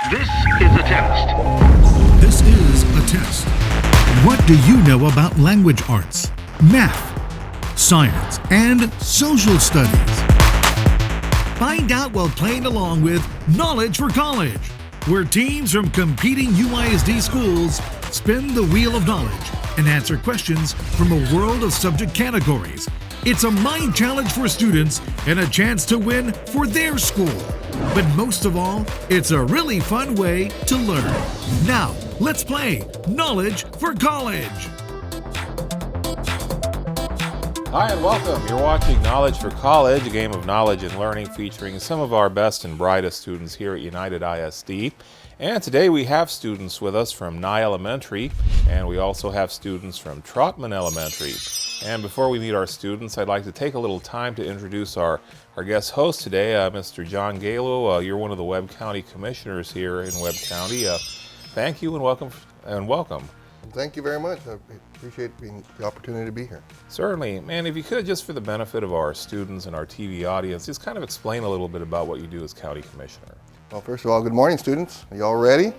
This is a test. This is a test. What do you know about language arts, math, science, and social studies? Find out while playing along with Knowledge for College, where teams from competing UISD schools spin the wheel of knowledge and answer questions from a world of subject categories. It's a mind challenge for students and a chance to win for their school. But most of all, it's a really fun way to learn. Now, let's play Knowledge for College. Hi and welcome. You're watching Knowledge for College, a game of knowledge and learning featuring some of our best and brightest students here at United ISD. And today we have students with us from Nye Elementary, and we also have students from Trotman Elementary. And before we meet our students, I'd like to take a little time to introduce our guest host today, Mr. John Galo. You're one of the Webb County Commissioners here in Webb County. Thank you and welcome. Thank you very much. I appreciate the opportunity to be here. Certainly. Man, if you could, just for the benefit of our students and our TV audience, just kind of explain a little bit about what you do as County Commissioner. Well, first of all, good morning, students. Are you all ready?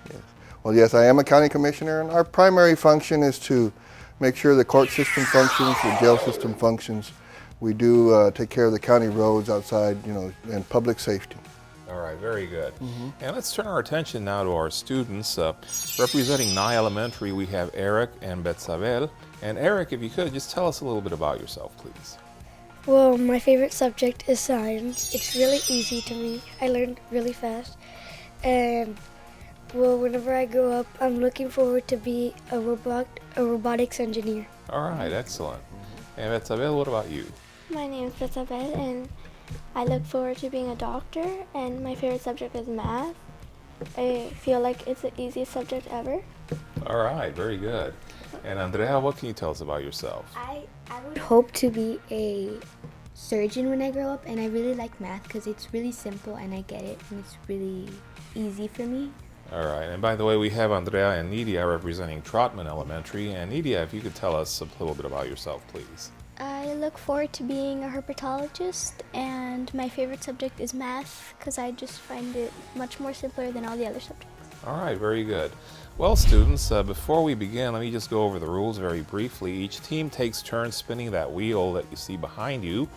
Yes. Well, yes, I am a county commissioner, and our primary function is to make sure the court system functions, the jail system functions. We do take care of the county roads outside, and public safety. All right, very good. And let's turn our attention now to our students. Representing Nye Elementary, we have Eric and Betsabel. And Eric, if you could, just tell us a little bit about yourself, please. Well, my favorite subject is science. It's really easy to me. I learn really fast. And, well, whenever I grow up, I'm looking forward to be a robotics engineer. All right, excellent. And Betsabel, what about you? My name is Betsabel, and I look forward to being a doctor, and my favorite subject is math. I feel like it's the easiest subject ever. All right, very good. And Andrea, what can you tell us about yourself? I would hope to be a surgeon when I grow up, and I really like math because it's really simple and I get it and it's really easy for me. All right, and by the way, we have Andrea and Nidia representing Trotman Elementary. And Nidia, if you could tell us a little bit about yourself, please. I look forward to being a herpetologist, and my favorite subject is math because I just find it much more simpler than all the other subjects. All right, very good. Well, students, before we begin, let me just go over the rules very briefly. Each team takes turns spinning that wheel that you see behind you.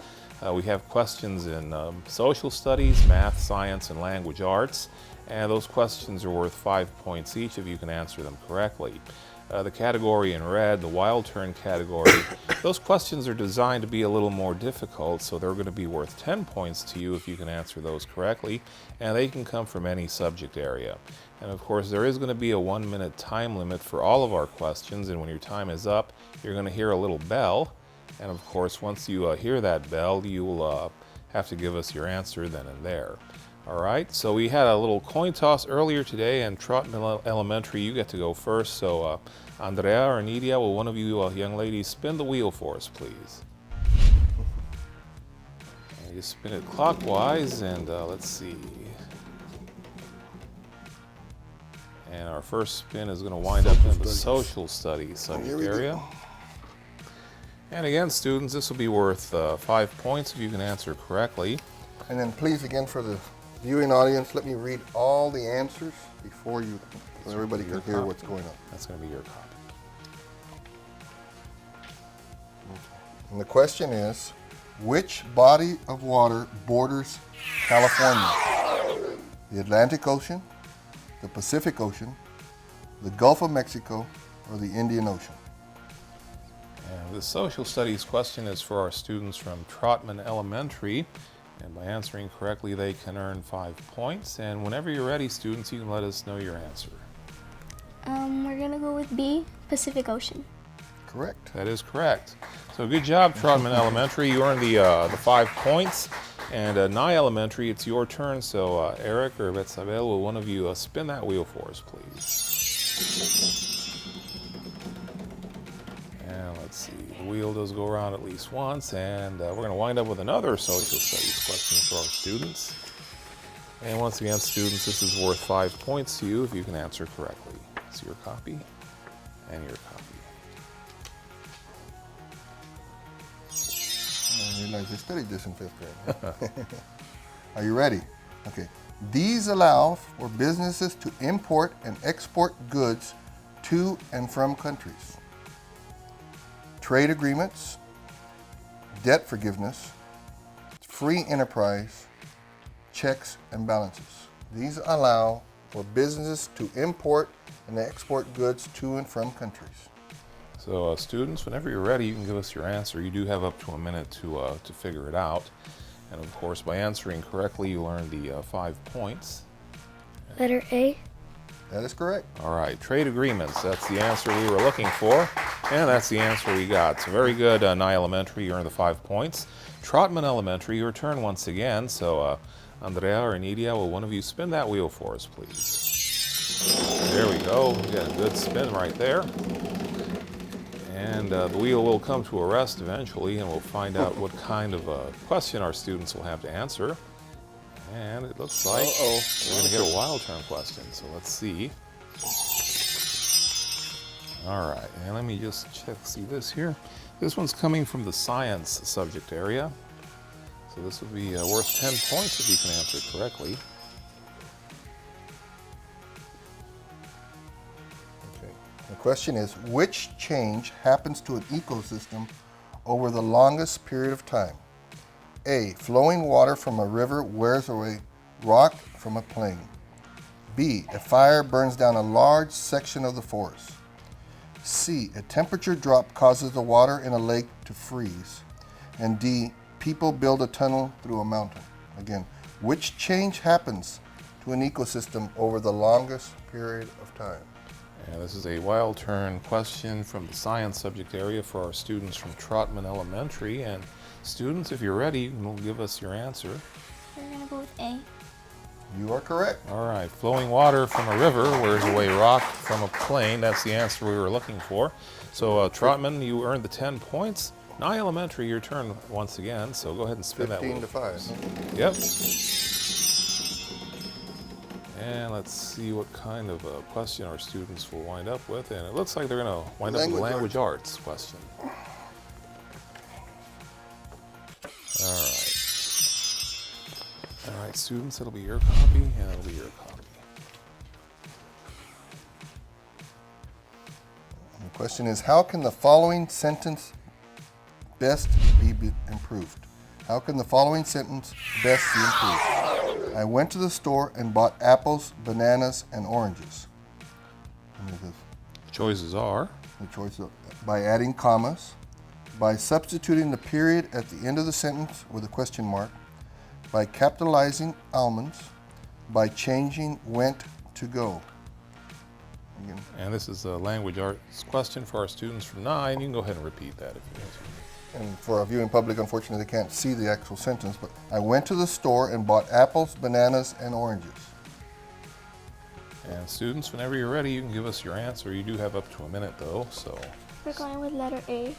We have questions in social studies, math, science, and language arts, and those questions are worth 5 points each if you can answer them correctly. The category in red, the wild turn category, those questions are designed to be a little more difficult, so they're going to be worth 10 points to you if you can answer those correctly, and they can come from any subject area. And of course, there is going to be a 1-minute time limit for all of our questions, and when your time is up, you're going to hear a little bell, and of course, once you hear that bell, you'll have to give us your answer then and there. All right, so we had a little coin toss earlier today, and Trotman Elementary, you get to go first. So Andrea or Nidia, will one of you young ladies spin the wheel for us, please? And you spin it clockwise, and let's see. And our first spin is going to wind up in the social studies subject area. And again, students, this will be worth 5 points if you can answer correctly. And then please, again, for the viewing audience, let me read all the answers before you, so everybody can hear what's going on. That's going to be your copy. And the question is, which body of water borders California? The Atlantic Ocean, the Pacific Ocean, the Gulf of Mexico, or the Indian Ocean? And the social studies question is for our students from Trotman Elementary. And by answering correctly, they can earn 5 points. And whenever you're ready, students, you can let us know your answer. We're going to go with B, Pacific Ocean. Correct. That is correct. So good job, Trotman Elementary. You earned the 5 points. And Nye Elementary, it's your turn. So Eric or Betsabel, will one of you spin that wheel for us, please? And let's see, the wheel does go around at least once, and we're going to wind up with another social studies question for our students. And once again, students, this is worth 5 points to you if you can answer correctly. It's your copy and your copy. I realize I studied this in 5th grade. Are you ready? Okay. These allow for businesses to import and export goods to and from countries. Trade agreements, debt forgiveness, free enterprise, checks and balances. These allow for businesses to import and export goods to and from countries. So students, whenever you're ready, you can give us your answer. You do have up to a minute to figure it out. And of course, by answering correctly, you earn the 5 points. Letter A. That is correct. All right, trade agreements. That's the answer we were looking for, and that's the answer we got. So very good, Nye Elementary. You earned the 5 points. Trotman Elementary, your turn once again. So Andrea or Nidia, will one of you spin that wheel for us, please? There we go. We got a good spin right there. And the wheel will come to a rest eventually, and we'll find out what kind of a question our students will have to answer. And it looks like we're going to get a wild term question, so let's see. All right, and let me just see this here. This one's coming from the science subject area. So this will be worth 10 points if you can answer it correctly. Okay. The question is, which change happens to an ecosystem over the longest period of time? A. Flowing water from a river wears away rock from a plain. B. A fire burns down a large section of the forest. C. A temperature drop causes the water in a lake to freeze. And D. People build a tunnel through a mountain. Again, which change happens to an ecosystem over the longest period of time? And this is a wild turn question from the science subject area for our students from Trotman Elementary. And students, if you're ready, you'll give us your answer. We're gonna go with A. You are correct. All right, flowing water from a river wears away rock from a plain. That's the answer we were looking for. So Trotman, you earned the 10 points. Nye Elementary, your turn once again, so go ahead and spin that wheel. 15 to 5. Yep. And let's see what kind of a question our students will wind up with. And it looks like they're going to wind up with a language arts question. All right. All right, students, it'll be your copy, and it'll be your copy. The question is, how can the following sentence best be improved? How can the following sentence best be improved? I went to the store and bought apples, bananas, and oranges. And The choices are, the choice of, by adding commas, by substituting the period at the end of the sentence with a question mark, by capitalizing almonds, by changing went to go. Again. and this is a language arts question for our students from 9. You can go ahead and repeat that if you want to. And for our viewing public, unfortunately, they can't see the actual sentence, but I went to the store and bought apples, bananas, and oranges. And students, whenever you're ready, you can give us your answer. You do have up to a minute, though, so We're going with letter A.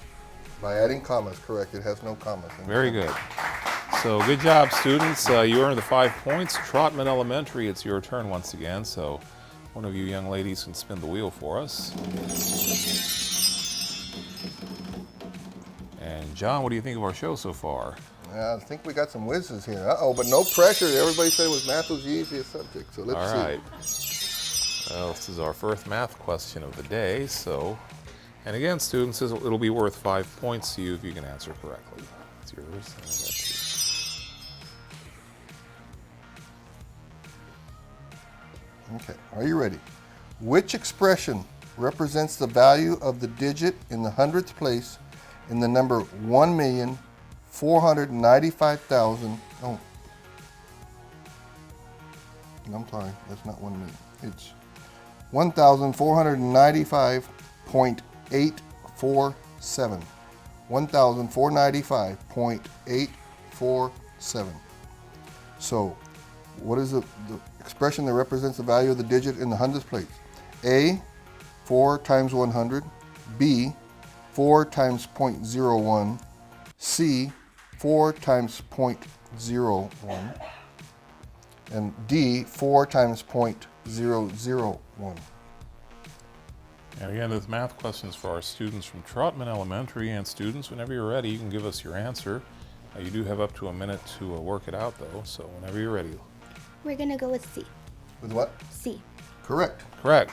By adding commas, correct. It has no commas. very good. So good job, students. You earned the 5 points. Trotman Elementary, it's your turn once again, so one of you young ladies can spin the wheel for us. And John, what do you think of our show so far? I think we got some whizzes here. Uh-oh, but no pressure. Everybody said math was the easiest subject, so let's see. All right. Well, this is our first math question of the day, so, and again, students, it'll be worth 5 points to you if you can answer correctly. It's yours, and that's yours. Okay, are you ready? Which expression represents the value of the digit in the hundredth place in the number 1,495,000? Oh, I'm sorry, that's not 1 million. It's 1,495.847. 1,495.847. So, what is the expression that represents the value of the digit in the hundredth place? A, 4 times 100. B, 4 times 0.01. C, 4 times 0.01. And D, 4 times 0.001. And again, this math question is for our students from Trotman Elementary. And students, whenever you're ready, you can give us your answer. You do have up to a minute to work it out, though, so whenever you're ready. We're gonna go with C. With what? C. Correct. Correct.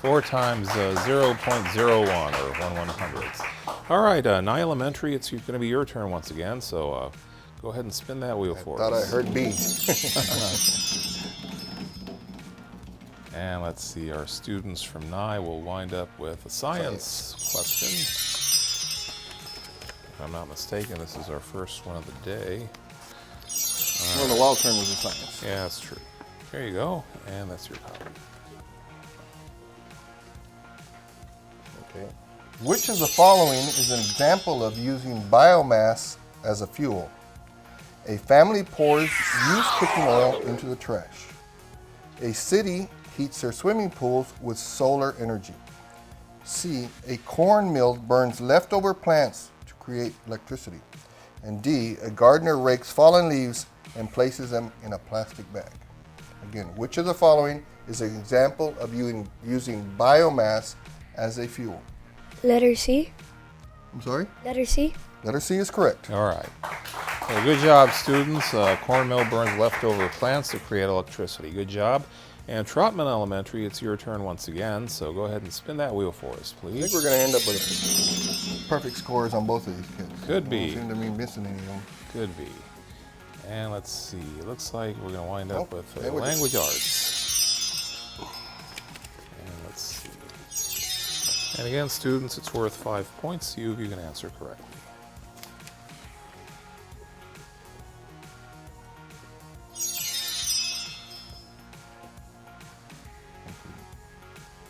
4 times 0.01 or 1/100th. All right, Nye Elementary, it's going to be your turn once again, so go ahead and spin that wheel for Thought I us. heard B. And let's see, our students from Nye will wind up with a science question. If I'm not mistaken, this is our first one of the day. Well, the wild turn was in science. Yeah, that's true. There you go, and that's your copy. Okay. Which of the following is an example of using biomass as a fuel? A family pours used cooking oil into the trash. A city heats their swimming pools with solar energy. C. A corn mill burns leftover plants to create electricity. And D. A gardener rakes fallen leaves and places them in a plastic bag. Again, which of the following is an example of using biomass as a fuel? Letter C. I'm sorry? Letter C. Letter C is correct. All right. Well, good job, students. Corn mill burns leftover plants to create electricity. Good job. And Trotman Elementary, it's your turn once again, so go ahead and spin that wheel for us, I please. think we're going to end up with perfect scores on both of these kids. Could be. Don't seem to be missing any of them. Could be. And let's see. It looks like we're going to wind up Oh, with languages. language arts. And let's see. And again, students, it's worth 5 points to you if you can answer correctly.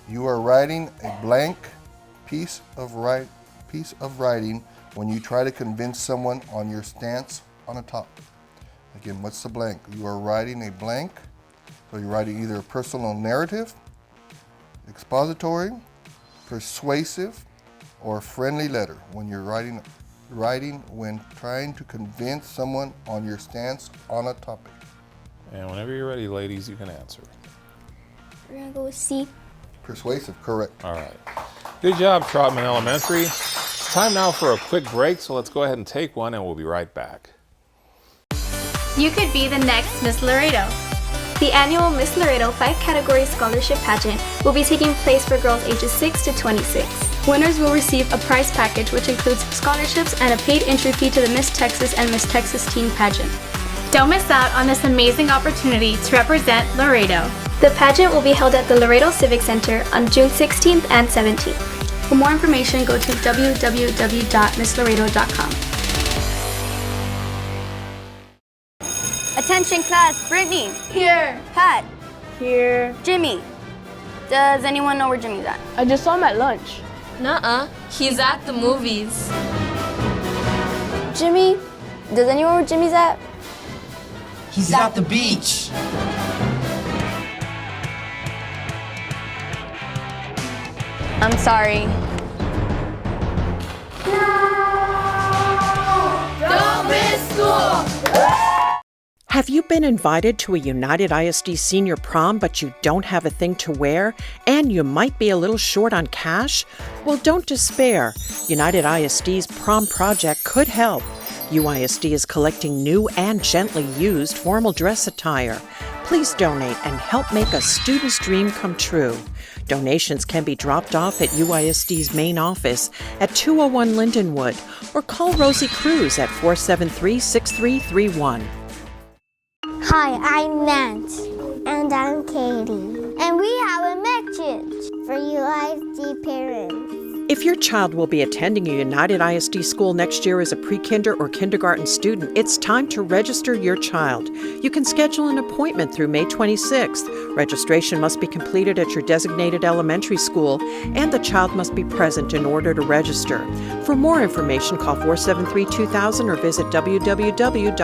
You are writing a blank piece of writing when you try to convince someone on your stance on a topic. Again, what's the blank? You are writing a blank, so you're writing either a personal narrative, expository, persuasive, or a friendly letter when you're writing when trying to convince someone on your stance on a topic. And whenever you're ready, ladies, you can answer. We're gonna go with C. Persuasive, correct. All right. Good job, Trotman Elementary. It's time now for a quick break, so let's go ahead and take one, and we'll be right back. You could be the next Miss Laredo. The annual Miss Laredo 5-category scholarship pageant will be taking place for girls ages 6 to 26. Winners will receive a prize package which includes scholarships and a paid entry fee to the Miss Texas and Miss Texas Teen Pageant. Don't miss out on this amazing opportunity to represent Laredo. The pageant will be held at the Laredo Civic Center on June 16th and 17th. For more information, go to www.misslaredo.com. Attention class, Brittany. Here. Pat. Here. Jimmy. Does anyone know where Jimmy's at? I just saw him at lunch. Nuh-uh. He's at the movies. Jimmy? Does anyone know where Jimmy's at? He's at the beach. I'm sorry. Don't miss school! Have you been invited to a United ISD senior prom but you don't have a thing to wear and you might be a little short on cash? Well, don't despair. United ISD's prom project could help. UISD is collecting new and gently used formal dress attire. Please donate and help make a student's dream come true. Donations can be dropped off at UISD's main office at 201 Lindenwood or call Rosie Cruz at 473-6331. Hi, I'm Nance. And I'm Katie. And we have a message for UISD parents. If your child will be attending a United ISD school next year as a pre-kinder or kindergarten student, it's time to register your child. You can schedule an appointment through May 26th. Registration must be completed at your designated elementary school, and the child must be present in order to register. For more information, call 473-2000 or visit www.uisd.net.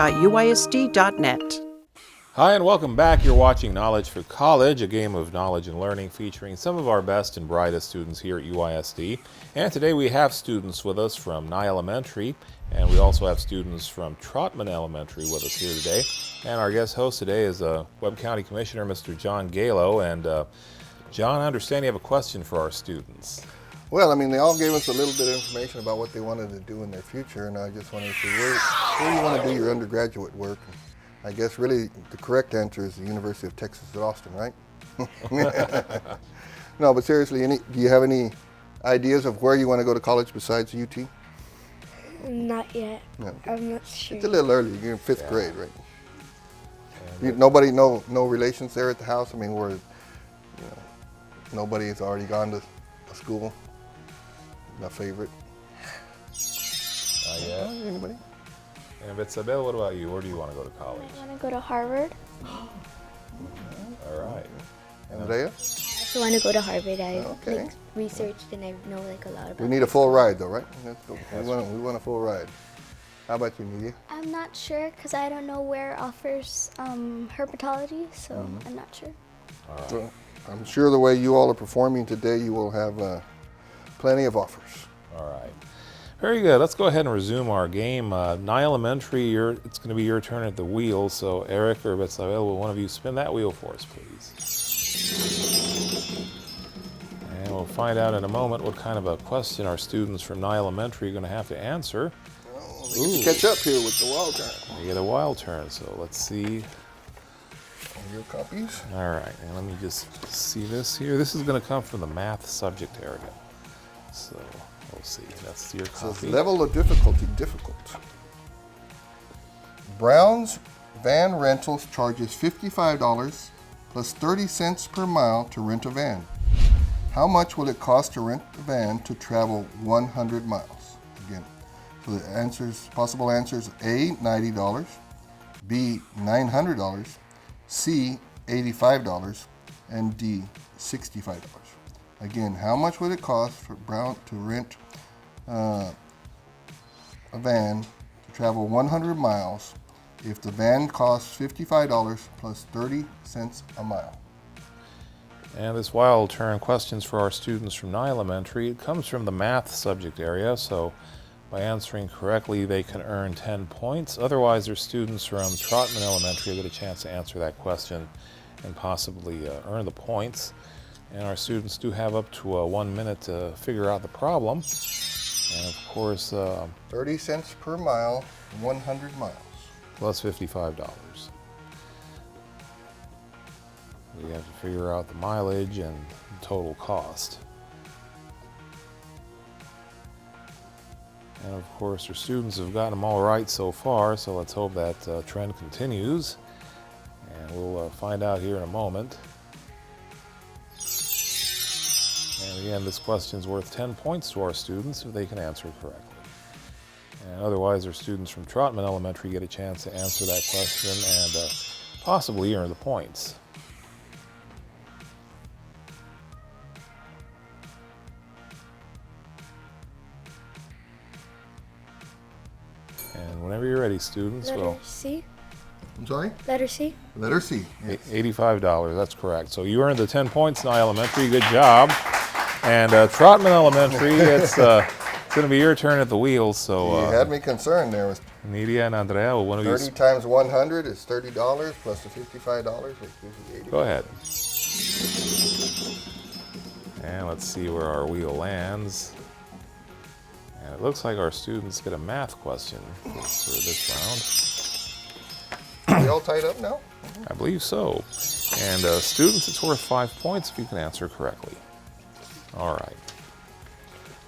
Hi and welcome back. You're watching Knowledge for College, a game of knowledge and learning featuring some of our best and brightest students here at UISD. And today we have students with us from Nye Elementary, and we also have students from Trotman Elementary with us here today. And our guest host today is Webb County Commissioner Mr. John Galo. And John, I understand you have a question for our students. Well, I mean, they all gave us a little bit of information about what they wanted to do in their future, and I just wanted to see where you want to do your undergraduate work. I guess really the correct answer is the University of Texas at Austin, right? No, but seriously, do you have any ideas of where you want to go to college besides UT? Not yet. No. I'm not sure. It's a little early. You're in 5th grade, right? No relations there at the house. I mean, nobody's already gone to school. My favorite. Not yet. Anybody? And Betsabel, what about you? Where do you want to go to college? I want to go to Harvard. All right. Andrea? I also want to go to Harvard. I Okay. researched and I know a lot about We need a full ride, though, right? Let's go. We want a full ride. How about you, Nidia? I'm not sure because I don't know where offers herpetology, so I'm not sure. Well, I'm sure the way you all are performing today, you will have plenty of offers. All right. Very good. Let's go ahead and resume our game. Nye Elementary, it's going to be your turn at the wheel. So Eric or Betsabel, will one of you spin that wheel for us, please? And we'll find out in a moment what kind of a question our students from Nye Elementary are going to have to answer. They get to catch up here with the wild turn. They get a wild turn, so let's see. Your copies. All right, and let me just see this here. This is going to come from the math subject area. So we'll see. That's your So copy. level of difficulty, difficult. Brown's Van Rentals charges $55 plus 30 cents per mile to rent a van. How much will it cost to rent a van to travel 100 miles? Again, so the possible answers: A, $90, B, $900, C, $85, and D, $65. Again, how much would it cost for Brown to rent a van to travel 100 miles if the van costs $55 plus 30 cents a mile? And this wild turn questions for our students from Nye Elementary. It comes from the math subject area, so by answering correctly, they can earn 10 points. Otherwise, their students from Trotman Elementary will get a chance to answer that question and possibly earn the points. And our students do have up to 1 minute to figure out the problem. And of course, 30 cents per mile, 100 miles. Plus $55. We have to figure out the mileage and the total cost. And of course, our students have gotten them all right so far, so let's hope that trend continues. And we'll find out here in a moment. And again, this question is worth 10 points to our students if they can answer it correctly. And otherwise, our students from Trotman Elementary get a chance to answer that question and possibly earn the points. And whenever you're ready, students, Letter C. I'm sorry? Letter C. Letter C. Yes. $85, that's correct. So you earned the 10 points, Nye Elementary. Good job. And Trotman Elementary, it's going to be your turn at the wheel. So you had me concerned there. Nidia and Andrea, will one of you 30 times 100 is $30 plus the $55. It gives you $80. Go ahead. And let's see where our wheel lands. And it looks like our students get a math question for this round. Are we all tied up now? I believe so. And students, it's worth 5 points if you can answer correctly. All right.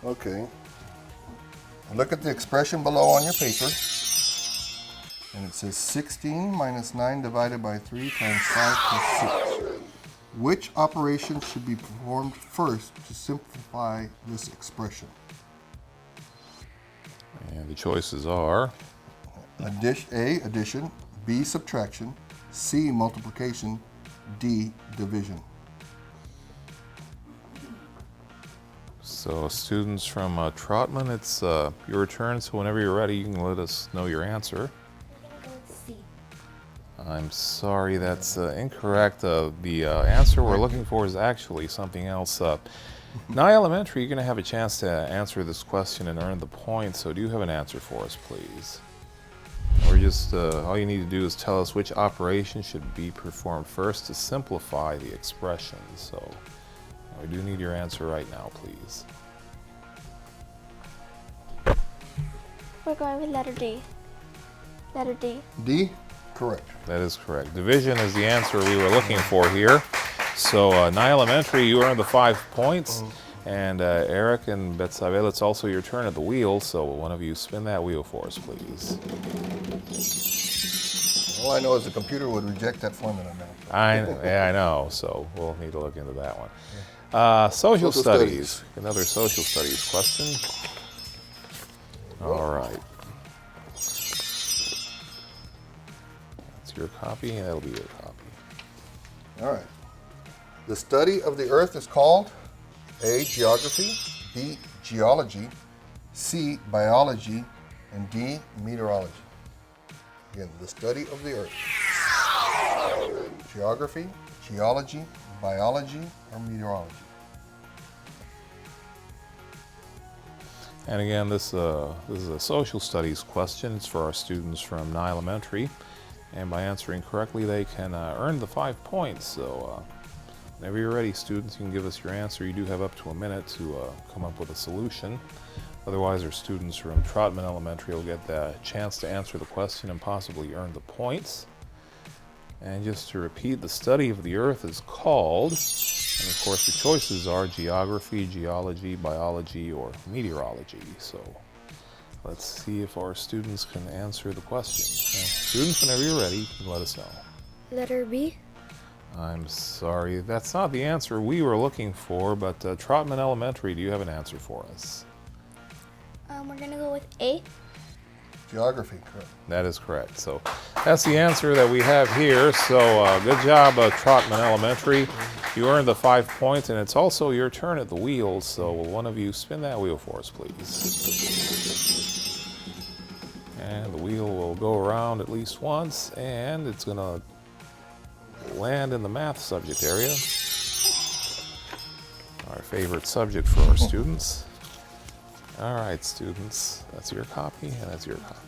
Okay. Look at the expression below on your paper. And it says 16 minus 9 divided by 3 times 5 plus 6. Which operation should be performed first to simplify this expression? And the choices are A, addition, B, subtraction, C, multiplication, D, division. So students from Trotman, it's your turn, so whenever you're ready, you can let us know your answer. I'm sorry, that's incorrect. The answer we're looking for is actually something else. Nye Elementary, you're going to have a chance to answer this question and earn the points, so do you have an answer for us, please? Or just, all you need to do is tell us which operation should be performed first to simplify the expression. So we do need your answer right now, please. We're going with letter D. Letter D. D? Correct. That is correct. Division is the answer we were looking for here. So Nye Elementary, you earned the 5 points. And Eric and Betsabel, it's also your turn at the wheel, so one of you spin that wheel for us, please. All I know is the computer would reject that formula now. I know, so we'll need to look into that one. Social studies. Another social studies question. All right. That's your copy, and that'll be your copy. All right. The study of the Earth is called A, geography, B, geology, C, biology, and D, meteorology. Again, the study of the Earth. Geography, geology, biology, or meteorology. And again, this is a social studies question. It's for our students from Nye Elementary. And by answering correctly, they can earn the 5 points. So whenever you're ready, students, you can give us your answer. You do have up to a minute to come up with a solution. Otherwise, our students from Trotman Elementary will get the chance to answer the question and possibly earn the points. And just to repeat, the study of the Earth is called, and of course the choices are geography, geology, biology, or meteorology. So let's see if our students can answer the question. Now, students, whenever you're ready, you can let us know. Letter B. I'm sorry, that's not the answer we were looking for, but Trotman Elementary, do you have an answer for us? We're gonna go with A. Geography, correct. That is correct. So that's the answer that we have here. So good job, Trotman Elementary. You earned the 5 points, and it's also your turn at the wheel. So will one of you spin that wheel for us, please? And the wheel will go around at least once, and it's going to land in the math subject area. Our favorite subject for our students. All right, students, that's your copy, and that's your copy.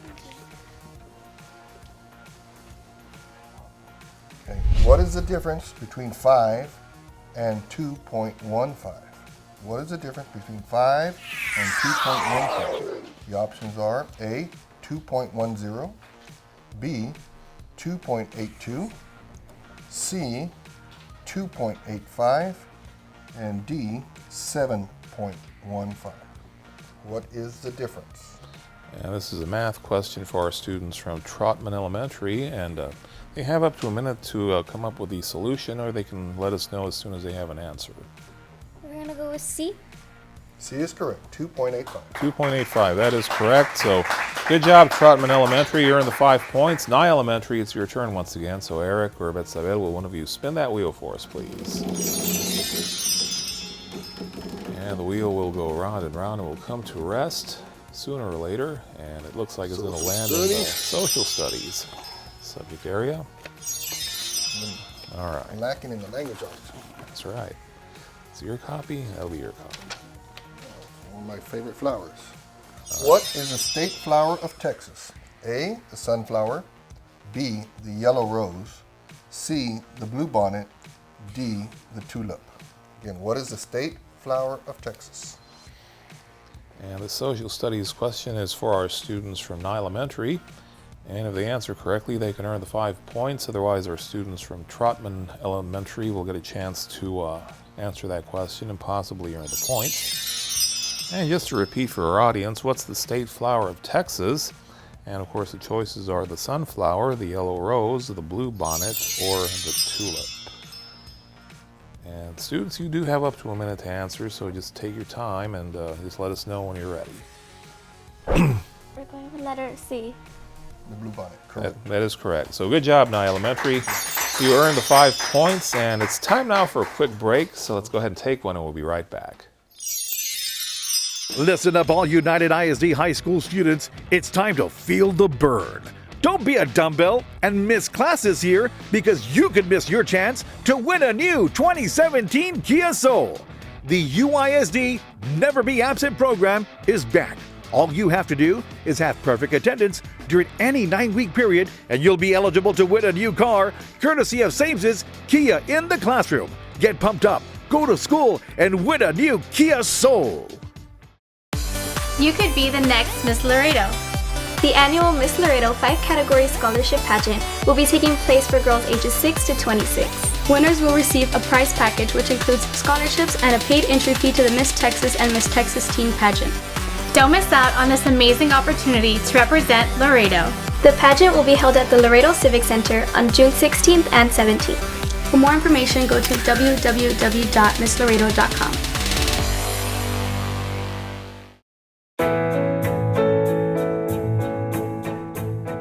Okay. What is the difference between 5 and 2.15? What is the difference between 5 and 2.15? The options are A, 2.10, B, 2.82, C, 2.85, and D, 7.15. What is the difference? And this is a math question for our students from Trotman Elementary, and they have up to a minute to come up with the solution, or they can let us know as soon as they have an answer. We're gonna go with C. C is correct, 2.85. 2.85, that is correct. So good job, Trotman Elementary. You earned the 5 points. Nye Elementary, it's your turn once again. So Eric or Betsabel, will one of you spin that wheel for us, please? And the wheel will go round and round and will come to rest sooner or later. And it looks like it's going to land in the social studies subject area. All right. Lacking in the language arts. That's right. It's your copy. That'll be your copy. One of my favorite flowers. What is the state flower of Texas? A, the sunflower. B, the yellow rose. C, the bluebonnet. D, the tulip. Again, what is the state flower of Texas? And the social studies question is for our students from Nye Elementary. And if they answer correctly, they can earn the 5 points. Otherwise, our students from Trotman Elementary will get a chance to answer that question and possibly earn the points. And just to repeat for our audience, what's the state flower of Texas? And of course, the choices are the sunflower, the yellow rose, the bluebonnet, or the tulip. And students, you do have up to a minute to answer, so just take your time and just let us know when you're ready. We're going with letter C. The bluebonnet, correct. That is correct. So good job, Nye Elementary. You earned the 5 points, and it's time now for a quick break. So let's go ahead and take one, and we'll be right back. Listen up, all United ISD high school students. It's time to feel the burn. Don't be a dumbbell and miss classes here, because you could miss your chance to win a new 2017 Kia Soul. The UISD Never Be Absent program is back. All you have to do is have perfect attendance during any 9-week period, and you'll be eligible to win a new car, courtesy of Sames's Kia in the Classroom. Get pumped up, go to school, and win a new Kia Soul. You could be the next Miss Laredo. The annual Miss Laredo 5-category scholarship pageant will be taking place for girls ages 6 to 26. Winners will receive a prize package which includes scholarships and a paid entry fee to the Miss Texas and Miss Texas Teen Pageant. Don't miss out on this amazing opportunity to represent Laredo. The pageant will be held at the Laredo Civic Center on June 16th and 17th. For more information, go to www.misslaredo.com.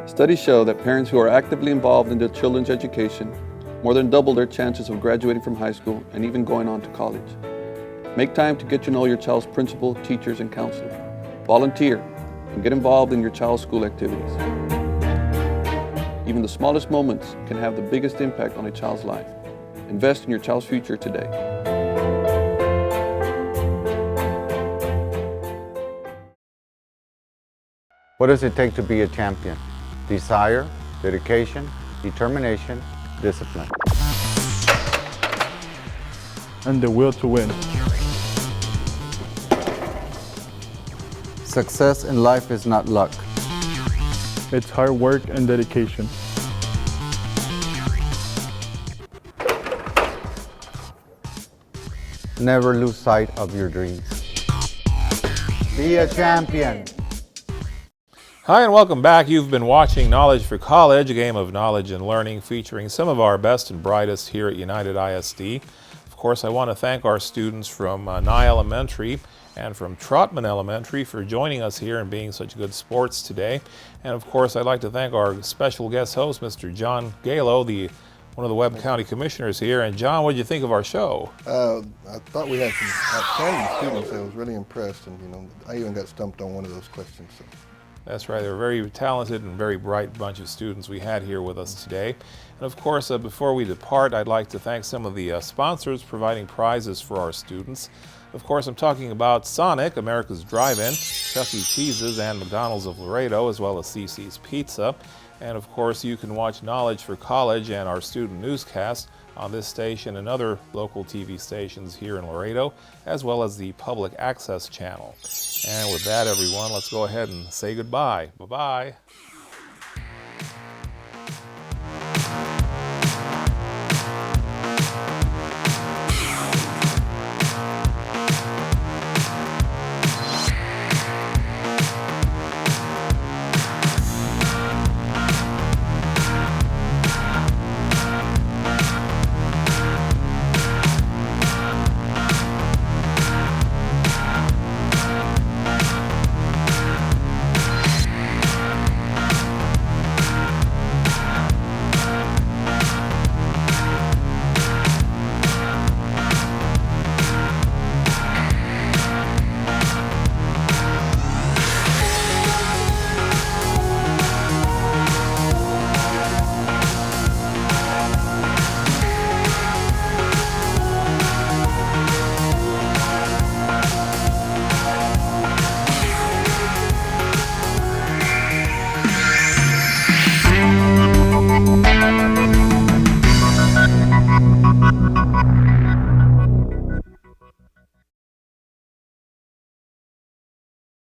Studies show that parents who are actively involved in their children's education more than double their chances of graduating from high school and even going on to college. Make time to get to know your child's principal, teachers, and counselor. Volunteer and get involved in your child's school activities. Even the smallest moments can have the biggest impact on a child's life. Invest in your child's future today. What does it take to be a champion? Desire, dedication, determination, discipline. And the will to win. Success in life is not luck. It's hard work and dedication. Never lose sight of your dreams. Be a champion. Hi and welcome back. You've been watching Knowledge for College, a game of knowledge and learning featuring some of our best and brightest here at United ISD. Of course, I want to thank our students from Nye Elementary and from Trotman Elementary for joining us here and being such good sports today. And of course, I'd like to thank our special guest host, Mr. John Galo, one of the Webb County Commissioners here. And John, what did you think of our show? I thought we had some outstanding students. I was really impressed, and I even got stumped on one of those questions. So. That's right. They're a very talented and very bright bunch of students we had here with us today. And of course, before we depart, I'd like to thank some of the sponsors providing prizes for our students. Of course, I'm talking about Sonic, America's Drive-In, Chuck E. Cheese's, and McDonald's of Laredo, as well as CC's Pizza. And of course, you can watch Knowledge for College and our student newscast on this station and other local TV stations here in Laredo, as well as the Public Access Channel. And with that, everyone, let's go ahead and say goodbye. Bye-bye.